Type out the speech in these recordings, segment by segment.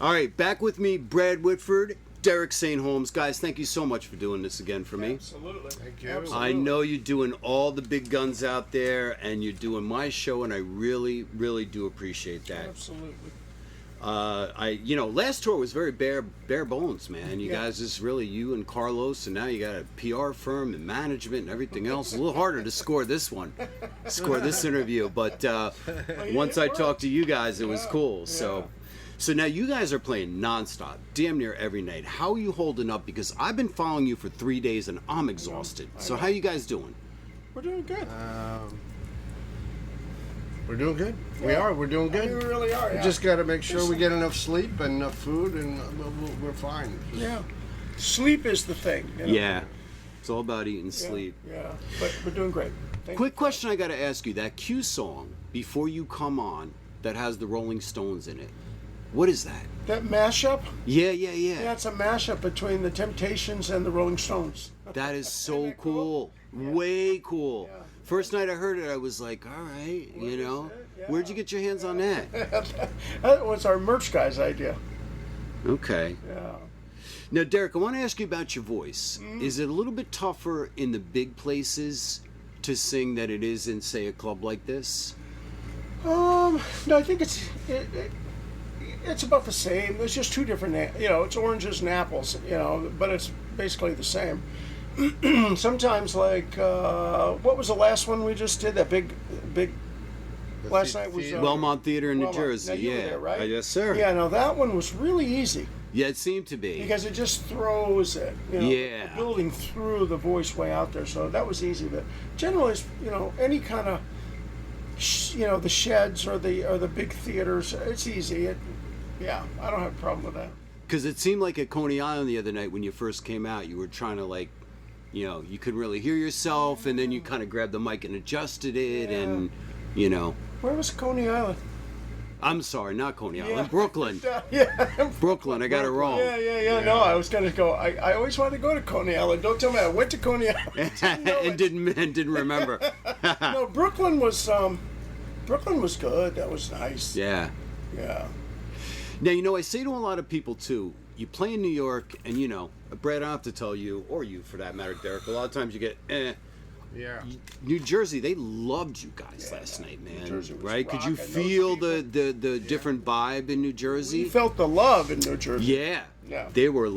All right, back with me, Brad Whitford, Derek St. Holmes. Guys, thank you so much for doing this again for me. Absolutely. Thank you. Absolutely. I know you're doing all the big guns out there, and you're doing my show, and I really, really do appreciate that. Absolutely. Last tour was very bare bones, man. You guys just really, you and Carlos, and now you got a PR firm and management and everything else. A little harder to score this interview, but once I talked to you guys, it was cool. Yeah. So now you guys are playing nonstop, damn near every night. How are you holding up? Because I've been following you for 3 days and I'm exhausted. So how you guys doing? We're doing good. We're doing good. Yeah. We're doing good. I mean, we really are. We Yeah. just got to make sure we get enough sleep and enough food, and we're fine. Yeah. Sleep is the thing. You know? Yeah. It's all about eating, sleep. Yeah. But we're doing great. Thank Quick question I got to ask you. That Q song, Before You Come On, that has the Rolling Stones in it. What is that? That mashup? Yeah. Yeah, it's a mashup between the Temptations and the Rolling Stones. That is so that cool. Way cool. Yeah. First night I heard it, I was like, all right, Yeah. Where'd you get your hands on that? That was our merch guy's idea. Okay. Yeah. Now, Derek, I want to ask you about your voice. Is it a little bit tougher in the big places to sing than it is in, say, a club like this? No, I think it's about the same. There's just two different, it's oranges and apples, but it's basically the same. Sometimes, like, what was the last one we just did? That big last night was Wellmont Theater in New Wellmont. Jersey. Now, you were Yeah. there, right? Yes, sir. Yeah, no, that one was really easy Yeah, it seemed to be. because it just throws it, Yeah. the building through the voice way out there. So that was easy. But generally, it's, any kind of, the sheds or the big theaters, it's easy. I don't have a problem with that. Because it seemed like at Coney Island the other night when you first came out, you were trying to you couldn't really hear yourself, and then you kind of grabbed the mic and adjusted it, and Where was Coney Island? I'm sorry, not Coney Island, Yeah. Brooklyn. Yeah. Brooklyn, I got it wrong. Yeah. No, I was gonna go. I always wanted to go to Coney Island. Don't tell me I went to Coney Island. and didn't remember. No, Brooklyn was good. That was nice. Yeah. Yeah. Now, I say to a lot of people, too, you play in New York, and, Brad, I don't have to tell you, or you for that matter, Derek, a lot of times you get, Yeah. New Jersey, they loved you guys last night, man. New Jersey was Right? Could you rocking. feel the different vibe in New Jersey? We felt the love in New Jersey. Yeah. Yeah. They were,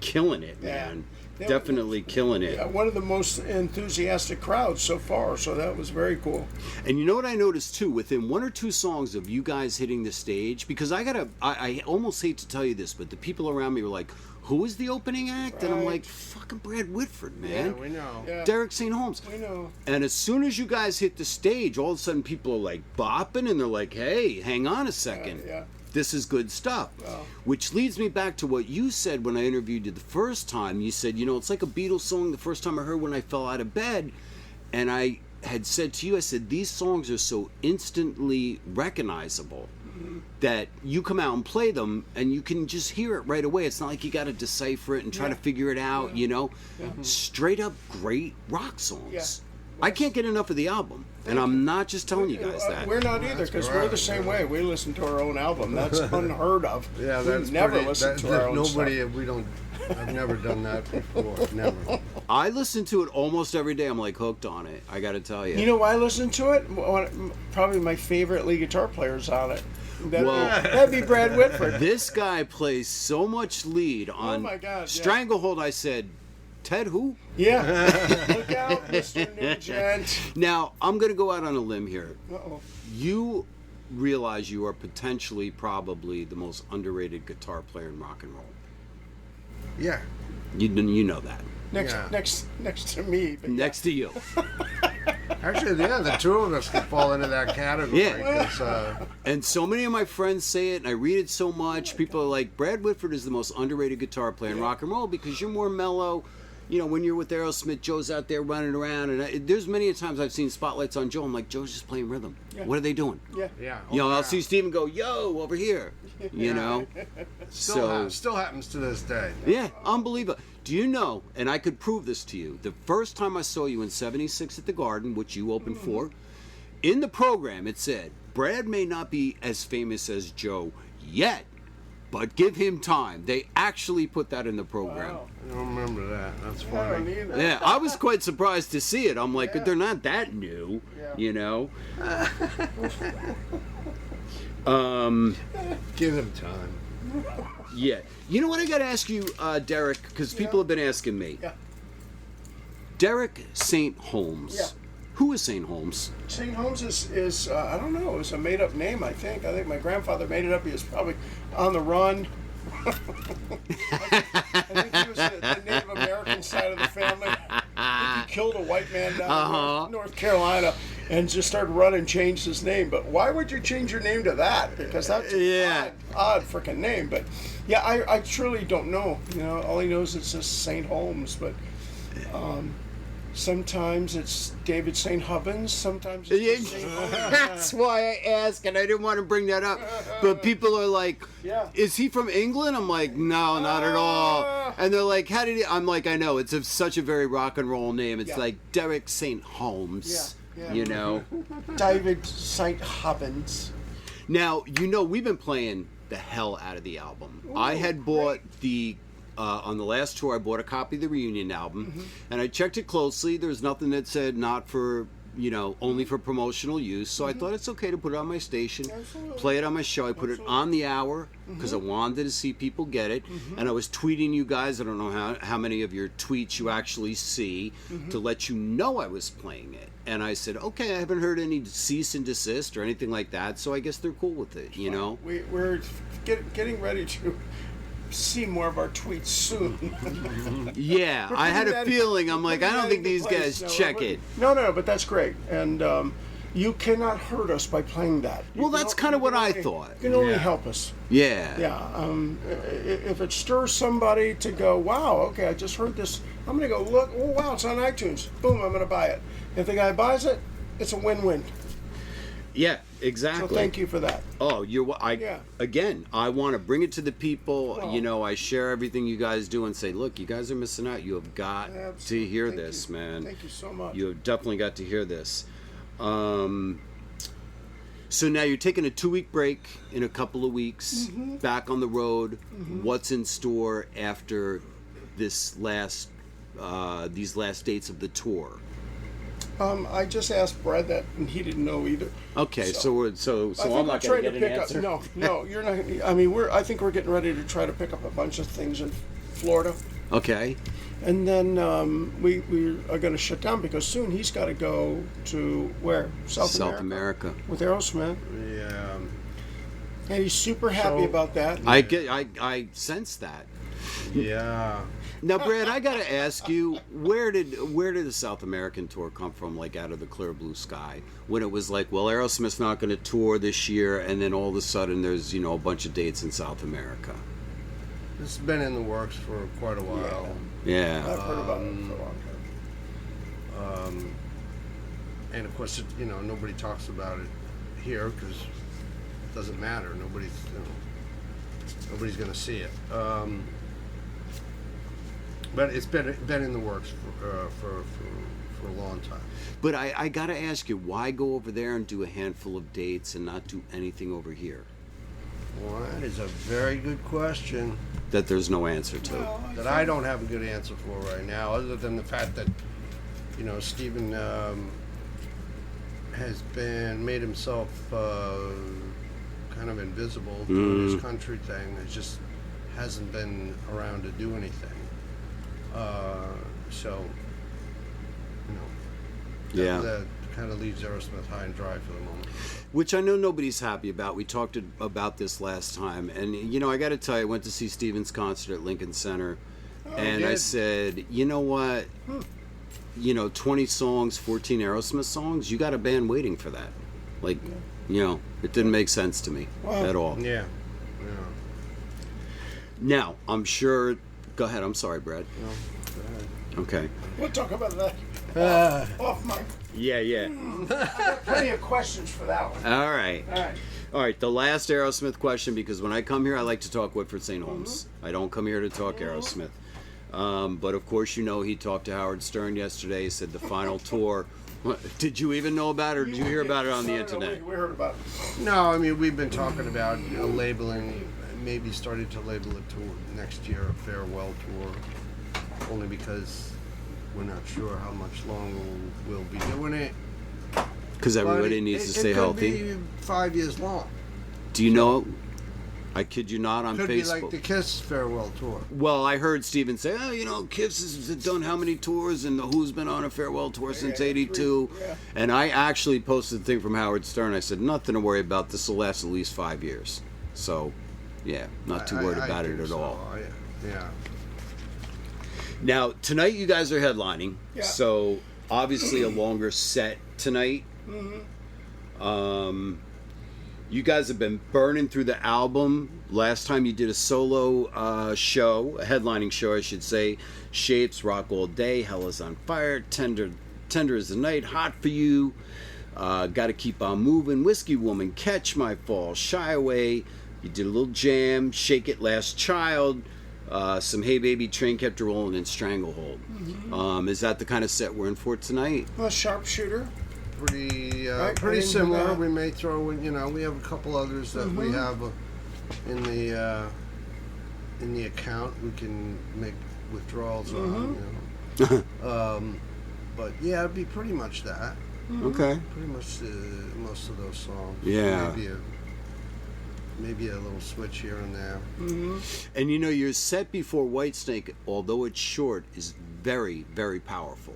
killing it, Yeah. man. They were- Definitely killing it. Yeah, one of the most enthusiastic crowds so far, so that was very cool. And you know what I noticed too? Within one or two songs of you guys hitting the stage, because I almost hate to tell you this, but the people around me were like, "Who is the opening act?" And I'm Right. like, "Fucking Brad Whitford, man." Yeah, we know. Yeah. Derek St. Holmes. We know. And as soon as you guys hit the stage, all of a sudden people are like bopping, and they're like, "Hey, hang on a second. Yeah. This is good stuff." Wow. Which leads me back to what you said when I interviewed you the first time. You said, it's like a Beatles song the first time I heard when I fell out of bed. And I had said to you, I said, these songs are so instantly recognizable that you come out and play them and you can just hear it right away. It's not like you got to decipher it and try to figure it out, Straight up great rock songs. Yeah. I can't get enough of the album. And I'm not just telling you guys that. We're not either, because we're the same way. We listen to our own album. That's unheard of. Yeah, that's we never pretty, listen that, to that our own nobody. stuff. We don't. I've never done that before. Never. I listen to it almost every day. I'm hooked on it. I got to tell you. You know why I listen to it? Probably my favorite lead guitar player's on it. That'd be Brad Whitford. This guy plays so much lead on my God, yeah. Stranglehold. I said, Ted who? Yeah. Look out, Mr. Nugent. Now, I'm going to go out on a limb here. Uh-oh. You realize you are potentially probably the most underrated guitar player in rock and roll. Yeah. You know that. Next to me. But Next to you. Actually, yeah, the two of us could fall into that category. Yeah. 'Cause, And so many of my friends say it, and I read it so much. People are like, Brad Whitford is the most underrated guitar player in rock and roll because you're more mellow. When you're with Aerosmith, Joe's out there running around, and there's many times I've seen spotlights on Joe. I'm like, Joe's just playing rhythm. Yeah. What are they doing? Yeah. yeah. I'll see Steven go, yo, over here. Still happens to this day. Yeah, unbelievable. Do you know, and I could prove this to you, the first time I saw you in '76 at the Garden, which you opened for, in the program it said, Brad may not be as famous as Joe yet, but give him time. They actually put that in the program. Wow. I don't remember that. That's I funny. don't either. Yeah, I was quite surprised to see it. I'm like, Yeah. they're not that new, Yeah. you know. Give him time. Yeah. You know what I got to ask you, Derek, because people have been asking me. Yeah. Derek St. Holmes. Yeah. Who is St. Holmes? St. Holmes is I don't know, it's a made up name, I think. I think my grandfather made it up. He was probably on the run. I think he was the Native American side of the family. I think he killed a white man down in North Carolina and just started running, changed his name. But why would you change your name to that? Because that's an odd freaking name. But yeah, I truly don't know. You know, all he knows is just St. Holmes. But sometimes it's David St. Hubbins. Sometimes it's St. Holmes. That's why I asked, and I didn't want to bring that up. But people are like, Yeah. is he from England? I'm like, no, not at all. And they're like, how did he? I'm like, I know, it's such a very rock and roll name. It's Yeah. like Derek St. Holmes, Yeah. you know? David St. Hubbins. Now, you know, we've been playing the hell out of the album. I had bought on the last tour, I bought a copy of the Reunion album, and I checked it closely. There's nothing that said not for, you know, only for promotional use. So I thought it's okay to put it on my station, Absolutely. play it on my show. I put it on the hour because I wanted to see people get it. And I was tweeting you guys. I don't know how many of your tweets you actually see to let you know I was playing it. And I said, okay, I haven't heard any cease and desist or anything like that. So I guess they're cool with it, you know? We're getting ready to see more of our tweets soon. Yeah, I had a feeling. I'm like, I don't think these guys check it. No, but that's great. And you cannot hurt us by playing that. Well, that's kind of what I thought. You can only Yeah. help us. Yeah. Yeah. If it stirs somebody to go, wow, okay, I just heard this. I'm going to go look. Oh, wow, it's on iTunes. Boom, I'm going to buy it. If the guy buys it, it's a win-win. Yeah, exactly. So thank you for that. Oh, Yeah. Again, I want to bring it to the people. Oh. You know, I share everything you guys do and say, look, you guys are missing out. You have got to Absolutely. hear Thank this, you. man. Thank you so much. You have definitely got to hear this. So now you're taking a 2-week break in a couple of weeks, back on the road. What's in store after this these last dates of the tour? I just asked Brad that, and he didn't know either. Okay, so I think I'm we're not trying going to to get an pick answer. up. No, you're not. I mean, I think we're getting ready to try to pick up a bunch of things in Florida, Okay. and then we are going to shut down because soon he's got to go to where South America. with Aerosmith, Yeah. and he's super happy So- about that. I sense that. Yeah. Now, Brad, I got to ask you, where did the South American tour come from, like out of the clear blue sky? When it was like, well, Aerosmith's not going to tour this year, and then all of a sudden there's, you know, a bunch of dates in South America. This has been in the works for quite a while. Yeah. I've heard about it for a long time. And of course, you know, nobody talks about it here because it doesn't matter. Nobody's going to see it. But it's been in the works for a long time. But I got to ask you, why go over there and do a handful of dates and not do anything over here? Well, that is a very good question That there's no answer to. Well, that I don't have a good answer for right now, other than the fact that, you know, Stephen has made himself kind of invisible doing his country thing. It just hasn't been around to do anything. So, you know, Yeah. that kind of leaves Aerosmith high and dry for the moment. Which I know nobody's happy about. We talked about this last time. And, you know, I got to tell you, I went to see Stephen's concert at Lincoln Center. And I did? said, you know what? You know, 20 songs, 14 Aerosmith songs, you got a band waiting for that. Like, you know, it didn't make sense to me Wow. at all. Yeah. Now, I'm sure... Go ahead. I'm sorry, Brad. No, go ahead. Okay. We'll talk about that off mic. Yeah. Plenty of questions for that one. All right. All right. The last Aerosmith question, because when I come here, I like to talk Whitford St. Holmes. I don't come here to talk Aerosmith. But of course, you know, he talked to Howard Stern yesterday. He said the final tour. Did you even know about it, or did you hear about it on the internet? We heard about it. No, I mean, we've been talking about, you know, labeling maybe started to label it to next year a farewell tour, only because we're not sure how much longer we'll be doing it. Because everybody needs to stay healthy. It could be 5 years long. Do you know? I kid you not, on Could Facebook. be like the Kiss farewell tour. Well, I heard Steven say, oh, you know, Kiss has done how many tours, and the Who's been on a farewell tour since '82. Yeah. And I actually posted a thing from Howard Stern. I said, nothing to worry about. This will last at least 5 years. So, yeah, not too worried about it at all. Yeah. Now, tonight you guys are headlining. Yeah. So, obviously a longer set tonight. You guys have been burning through the album. Last time you did a solo show, a headlining show, I should say. Shapes, Rock All Day, Hell Is On Fire, Tender Is the Night, Hot For You, Gotta Keep On Moving, Whiskey Woman, Catch My Fall, Shy Away. You did a little jam, Shake It, Last Child, some Hey Baby, Train Kept Rolling, and Stranglehold. Is that the kind of set we're in for tonight? Well, Sharpshooter. Pretty similar. We may throw in, we have a couple others that we have in the account. We can make withdrawals on. But yeah, it'd be pretty much that. Okay. Pretty much most of those songs. Yeah. Maybe a little switch here and there. And your set before Whitesnake, although it's short, is very, very powerful.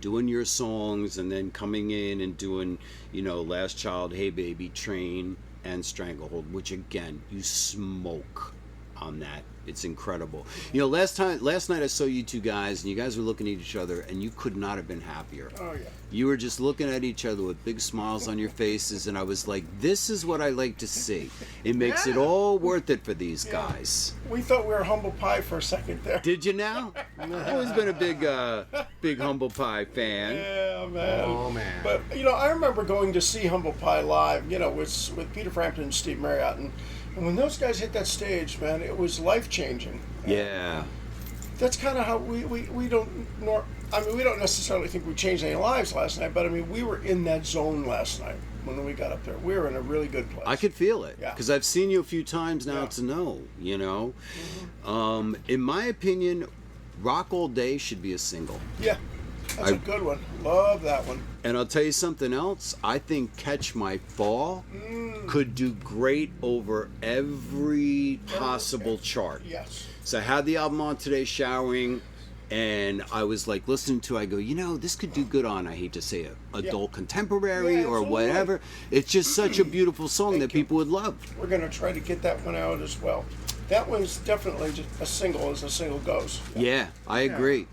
Doing your songs and then coming in and doing, Last Child, Hey Baby, Train, and Stranglehold, which again, you smoke on that. It's incredible. Last night I saw you two guys, and you guys were looking at each other, and you could not have been happier. Oh, yeah. You were just looking at each other with big smiles on your faces, and I was like, this is what I like to see. It makes it all worth it for these guys. We thought we were Humble Pie for a second there. Did you now? I've always been a big Humble Pie fan. Yeah, man. Oh, man. But, I remember going to see Humble Pie live, with Peter Frampton and Steve Marriott, and when those guys hit that stage, man, it was life-changing. Yeah. That's kind of how we don't necessarily think we changed any lives last night, but we were in that zone last night when we got up there. We were in a really good place. I could feel it Yeah. because I've seen you a few times now to know, in my opinion, Rock All Day should be a single. Yeah, that's a good one. Love that one. And I'll tell you something else. I think Catch My Fall could do great over every possible chart. Yes. So I had the album on today showering, and I was like listening to it, I go, this could do good on, I hate to say it, adult contemporary or whatever. It's just such a beautiful song that people would love. We're going to try to get that one out as well. That one's definitely just a single as a single goes. Yeah, I agree.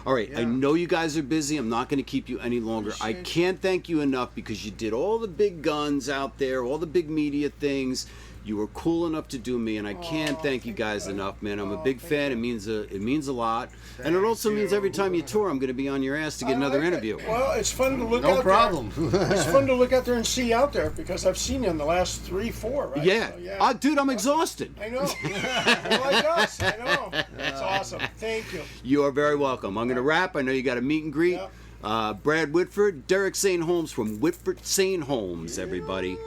All right, I know you guys are busy. I'm not going to keep you any longer. I can't thank you enough because you did all the big guns out there, all the big media things. You were cool enough to do me, and I can't thank you guys enough, man. I'm a big fan. It means a lot, and it also means every time you tour, I'm going to be on your ass to get another interview. Well, it's fun to look out there. No problem. It's fun to look out there and see out there because I've seen you in the last 3-4, right? Yeah. So, Dude, I'm exhausted. I know. You're like us. I know. That's awesome. Thank you. You are very welcome. I'm going to wrap. I know you got a meet and greet. Brad Whitford, Derek St. Holmes from Whitford St. Holmes, everybody.